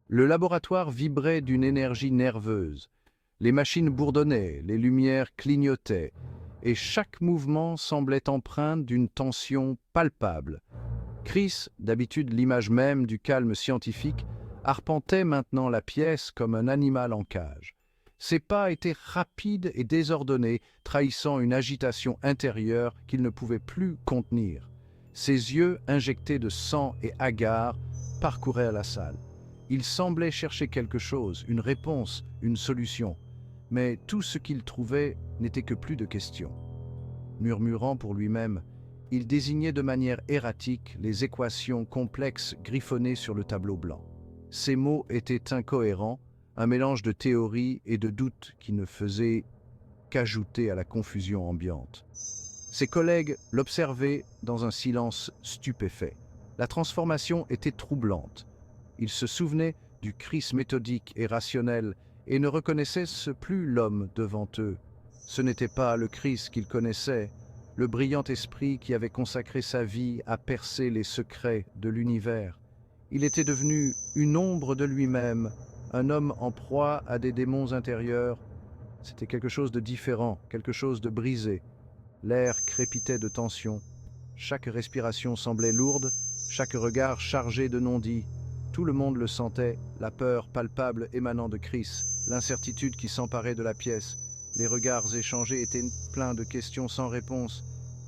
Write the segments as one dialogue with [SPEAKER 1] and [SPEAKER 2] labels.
[SPEAKER 1] Le laboratoire vibrait d'une énergie nerveuse. Les machines bourdonnaient, les lumières clignotaient, et chaque mouvement semblait empreint d'une tension palpable. Chris, d'habitude l'image même du calme scientifique, arpentait maintenant la pièce comme un animal en cage. Ses pas étaient rapides et désordonnés, trahissant une agitation intérieure qu'il ne pouvait plus contenir. Ses yeux, injectés de sang et hagard, parcouraient la salle. Il semblait chercher quelque chose, une réponse, une solution. Mais tout ce qu'il trouvait n'était que plus de questions. Murmurant pour lui-même, il désignait de manière erratique les équations complexes griffonnées sur le tableau blanc. Ces mots étaient incohérents, un mélange de théories et de doutes qui ne faisait qu'ajouter à la confusion ambiante. Ses collègues l'observaient dans un silence stupéfait. La transformation était troublante. Ils se souvenaient du Chris méthodique et rationnel et ne reconnaissaient plus l'homme devant eux. Ce n'était pas le Chris qu'ils connaissaient, le brillant esprit qui avait consacré sa vie à percer les secrets de l'univers. Il était devenu une ombre de lui-même, un homme en proie à des démons intérieurs. C'était quelque chose de différent, quelque chose de brisé. L'air crépitait de tension. Chaque respiration semblait lourde, chaque regard chargé de non-dits. Tout le monde le sentait, la peur palpable émanant de Chris, l'incertitude qui s'emparait de la pièce. Les regards échangés étaient pleins de questions sans réponse.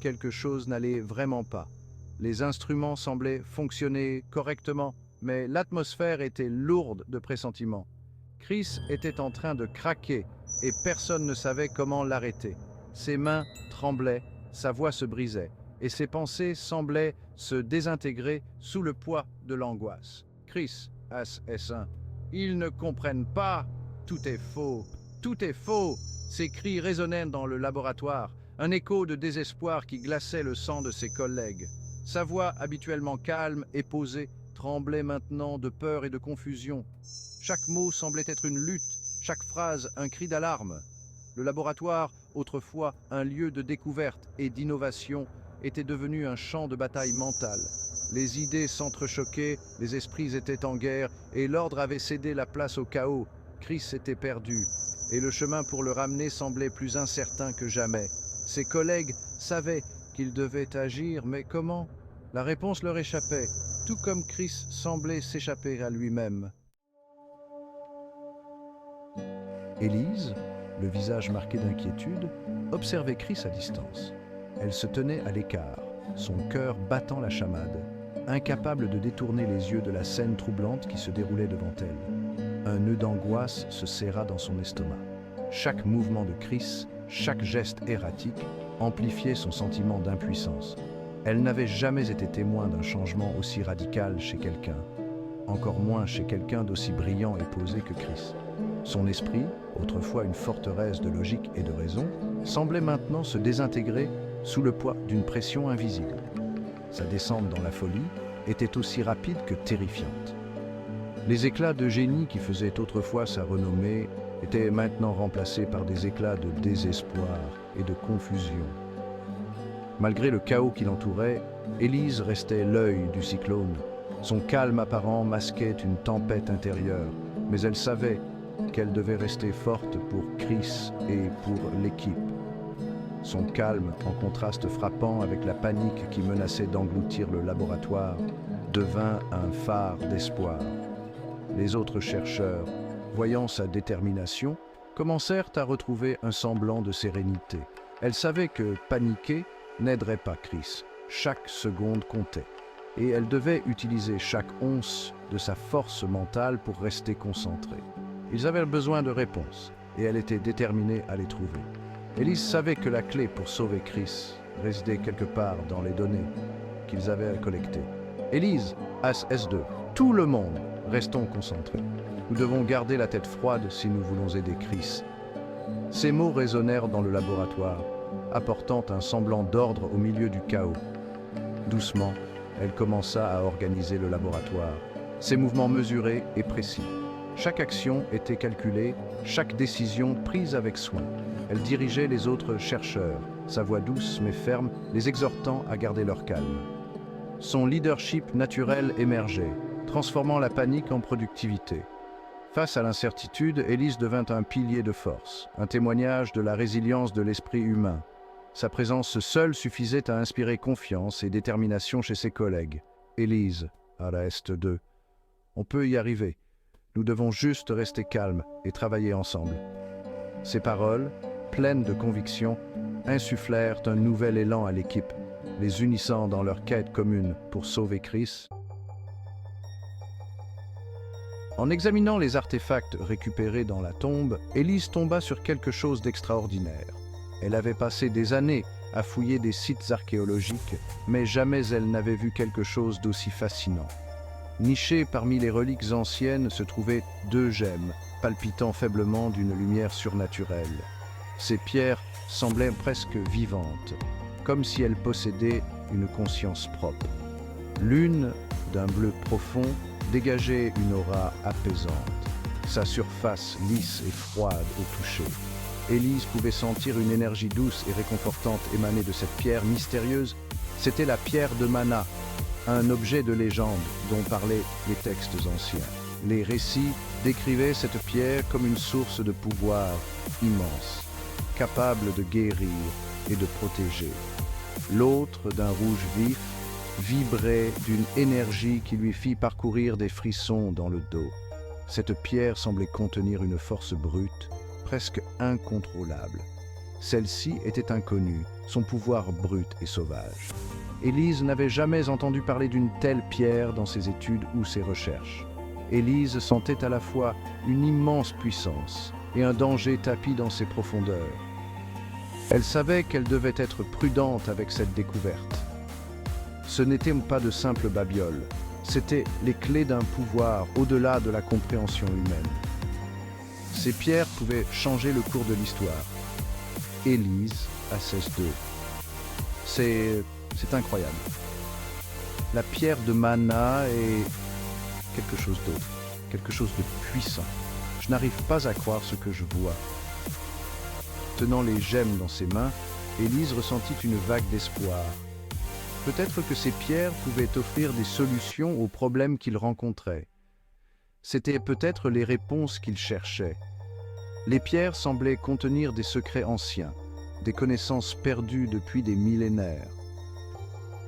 [SPEAKER 1] Quelque chose n'allait vraiment pas. Les instruments semblaient fonctionner correctement, mais l'atmosphère était lourde de pressentiments. Chris était en train de craquer et personne ne savait comment l'arrêter. Ses mains tremblaient, sa voix se brisait et ses pensées semblaient se désintégrer sous le poids de l'angoisse. Chris, S1, ils ne comprennent pas. Tout est faux, tout est faux. Ses cris résonnaient dans le laboratoire, un écho de désespoir qui glaçait le sang de ses collègues. Sa voix, habituellement calme et posée, tremblait maintenant de peur et de confusion. Chaque mot semblait être une lutte, chaque phrase un cri d'alarme. Le laboratoire, autrefois un lieu de découverte et d'innovation, était devenu un champ de bataille mentale. Les idées s'entrechoquaient, les esprits étaient en guerre, et l'ordre avait cédé la place au chaos. Chris était perdu, et le chemin pour le ramener semblait plus incertain que jamais. Ses collègues savaient qu'ils devaient agir, mais comment? La réponse leur échappait, tout comme Chris semblait s'échapper à lui-même. Élise, le visage marqué d'inquiétude, observait Chris à distance. Elle se tenait à l'écart, son cœur battant la chamade, incapable de détourner les yeux de la scène troublante qui se déroulait devant elle. Un nœud d'angoisse se serra dans son estomac. Chaque mouvement de Chris, chaque geste erratique, amplifiait son sentiment d'impuissance. Elle n'avait jamais été témoin d'un changement aussi radical chez quelqu'un, encore moins chez quelqu'un d'aussi brillant et posé que Chris. Son esprit, autrefois une forteresse de logique et de raison, semblait maintenant se désintégrer sous le poids d'une pression invisible. Sa descente dans la folie était aussi rapide que terrifiante. Les éclats de génie qui faisaient autrefois sa renommée étaient maintenant remplacés par des éclats de désespoir et de confusion. Malgré le chaos qui l'entourait, Élise restait l'œil du cyclone. Son calme apparent masquait une tempête intérieure, mais elle savait qu'elle devait rester forte pour Chris et pour l'équipe. Son calme, en contraste frappant avec la panique qui menaçait d'engloutir le laboratoire, devint un phare d'espoir. Les autres chercheurs, voyant sa détermination, commencèrent à retrouver un semblant de sérénité. Elle savait que paniquer n'aiderait pas Chris. Chaque seconde comptait. Et elle devait utiliser chaque once de sa force mentale pour rester concentrée. Ils avaient besoin de réponses, et elle était déterminée à les trouver. Élise savait que la clé pour sauver Chris résidait quelque part dans les données qu'ils avaient collectées. Élise, S2, tout le monde, restons concentrés. Nous devons garder la tête froide si nous voulons aider Chris. Ces mots résonnèrent dans le laboratoire, apportant un semblant d'ordre au milieu du chaos. Doucement, elle commença à organiser le laboratoire, ses mouvements mesurés et précis. Chaque action était calculée, chaque décision prise avec soin. Elle dirigeait les autres chercheurs, sa voix douce mais ferme, les exhortant à garder leur calme. Son leadership naturel émergeait, transformant la panique en productivité. Face à l'incertitude, Élise devint un pilier de force, un témoignage de la résilience de l'esprit humain. Sa présence seule suffisait à inspirer confiance et détermination chez ses collègues. Élise, à la Est-2, on peut y arriver. Nous devons juste rester calmes et travailler ensemble. Ces paroles, pleines de conviction, insufflèrent un nouvel élan à l'équipe, les unissant dans leur quête commune pour sauver Chris. En examinant les artefacts récupérés dans la tombe, Élise tomba sur quelque chose d'extraordinaire. Elle avait passé des années à fouiller des sites archéologiques, mais jamais elle n'avait vu quelque chose d'aussi fascinant. Nichés parmi les reliques anciennes se trouvaient 2 gemmes, palpitant faiblement d'une lumière surnaturelle. Ces pierres semblaient presque vivantes, comme si elles possédaient une conscience propre. L'une, d'un bleu profond, dégageait une aura apaisante, sa surface lisse et froide au toucher. Élise pouvait sentir une énergie douce et réconfortante émaner de cette pierre mystérieuse. C'était la pierre de Mana, un objet de légende dont parlaient les textes anciens. Les récits décrivaient cette pierre comme une source de pouvoir immense, capable de guérir et de protéger. L'autre, d'un rouge vif, vibrait d'une énergie qui lui fit parcourir des frissons dans le dos. Cette pierre semblait contenir une force brute, presque incontrôlable. Celle-ci était inconnue, son pouvoir brut et sauvage. Élise n'avait jamais entendu parler d'une telle pierre dans ses études ou ses recherches. Élise sentait à la fois une immense puissance et un danger tapi dans ses profondeurs. Elle savait qu'elle devait être prudente avec cette découverte. Ce n'étaient pas de simples babioles, c'étaient les clés d'un pouvoir au-delà de la compréhension humaine. Ces pierres pouvaient changer le cours de l'histoire. Élise, Assès-2. C'est incroyable. La pierre de Mana est quelque chose d'autre, quelque chose de puissant. Je n'arrive pas à croire ce que je vois. Tenant les gemmes dans ses mains, Élise ressentit une vague d'espoir. Peut-être que ces pierres pouvaient offrir des solutions aux problèmes qu'il rencontrait. C'étaient peut-être les réponses qu'il cherchait. Les pierres semblaient contenir des secrets anciens, des connaissances perdues depuis des millénaires.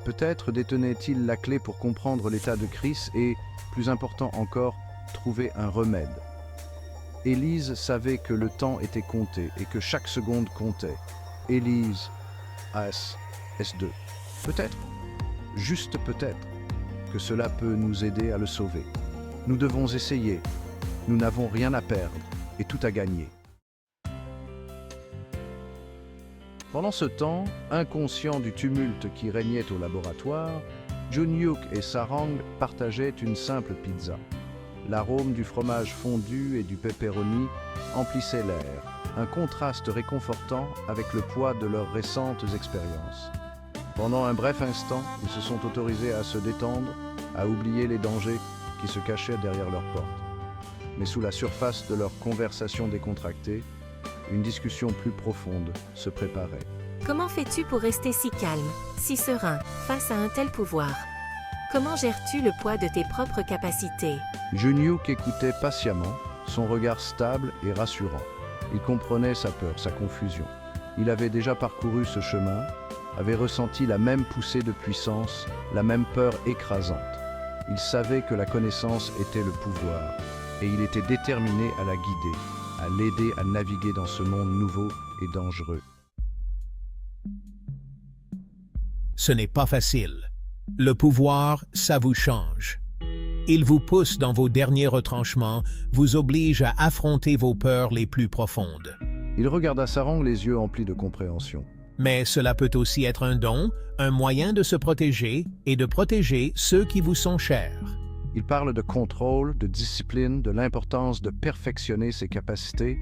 [SPEAKER 1] Peut-être détenait-il la clé pour comprendre l'état de Chris et, plus important encore, trouver un remède. Élise savait que le temps était compté et que chaque seconde comptait. Élise, S2. Peut-être, juste peut-être, que cela peut nous aider à le sauver. Nous devons essayer. Nous n'avons rien à perdre et tout à gagner. Pendant ce temps, inconscients du tumulte qui régnait au laboratoire, Jun-Hyuk et Sarang partageaient une simple pizza. L'arôme du fromage fondu et du pepperoni emplissait l'air, un contraste réconfortant avec le poids de leurs récentes expériences. Pendant un bref instant, ils se sont autorisés à se détendre, à oublier les dangers qui se cachaient derrière leurs portes. Mais sous la surface de leur conversation décontractée, une discussion plus profonde se préparait.
[SPEAKER 2] Comment fais-tu pour rester si calme, si serein, face à un tel pouvoir? Comment gères-tu le poids de tes propres capacités?
[SPEAKER 1] Jun-Hyuk écoutait patiemment, son regard stable et rassurant. Il comprenait sa peur, sa confusion. Il avait déjà parcouru ce chemin, avait ressenti la même poussée de puissance, la même peur écrasante. Il savait que la connaissance était le pouvoir, et il était déterminé à la guider, à l'aider à naviguer dans ce monde nouveau et dangereux.
[SPEAKER 3] Ce n'est pas facile. Le pouvoir, ça vous change. Il vous pousse dans vos derniers retranchements, vous oblige à affronter vos peurs les plus profondes.
[SPEAKER 1] Il regarda Sarang les yeux emplis de compréhension.
[SPEAKER 3] Mais cela peut aussi être un don, un moyen de se protéger et de protéger ceux qui vous sont chers.
[SPEAKER 1] Il parle de contrôle, de discipline, de l'importance de perfectionner ses capacités.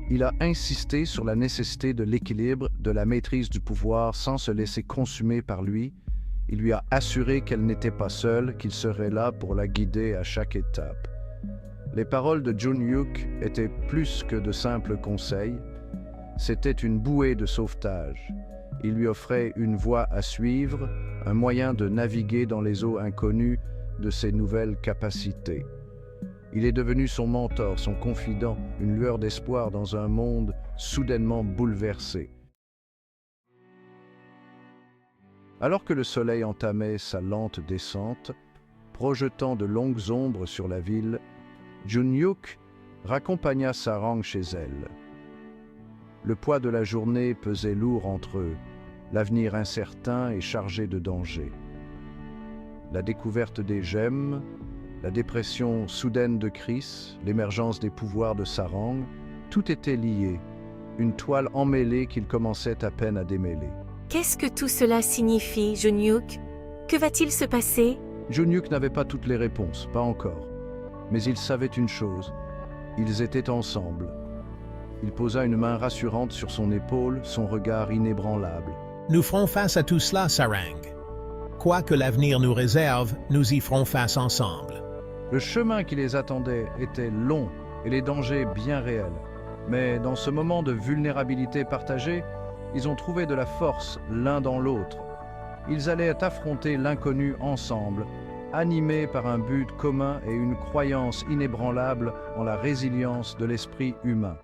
[SPEAKER 1] Il a insisté sur la nécessité de l'équilibre, de la maîtrise du pouvoir sans se laisser consumer par lui. Il lui a assuré qu'elle n'était pas seule, qu'il serait là pour la guider à chaque étape. Les paroles de Jun-Hyuk étaient plus que de simples conseils. C'était une bouée de sauvetage. Il lui offrait une voie à suivre, un moyen de naviguer dans les eaux inconnues, de ses nouvelles capacités. Il est devenu son mentor, son confident, une lueur d'espoir dans un monde soudainement bouleversé. Alors que le soleil entamait sa lente descente, projetant de longues ombres sur la ville, Jun-hyuk raccompagna Sarang chez elle. Le poids de la journée pesait lourd entre eux, l'avenir incertain et chargé de dangers. La découverte des gemmes, la dépression soudaine de Chris, l'émergence des pouvoirs de Sarang, tout était lié, une toile emmêlée qu'il commençait à peine à démêler.
[SPEAKER 2] Qu'est-ce que tout cela signifie, Jun-hyuk? Que va-t-il se passer?
[SPEAKER 1] Jun-hyuk n'avait pas toutes les réponses, pas encore. Mais il savait une chose, ils étaient ensemble. Il posa une main rassurante sur son épaule, son regard inébranlable.
[SPEAKER 3] Nous ferons face à tout cela, Sarang. Quoi que l'avenir nous réserve, nous y ferons face ensemble.
[SPEAKER 1] Le chemin qui les attendait était long et les dangers bien réels. Mais dans ce moment de vulnérabilité partagée, ils ont trouvé de la force l'un dans l'autre. Ils allaient affronter l'inconnu ensemble, animés par un but commun et une croyance inébranlable en la résilience de l'esprit humain.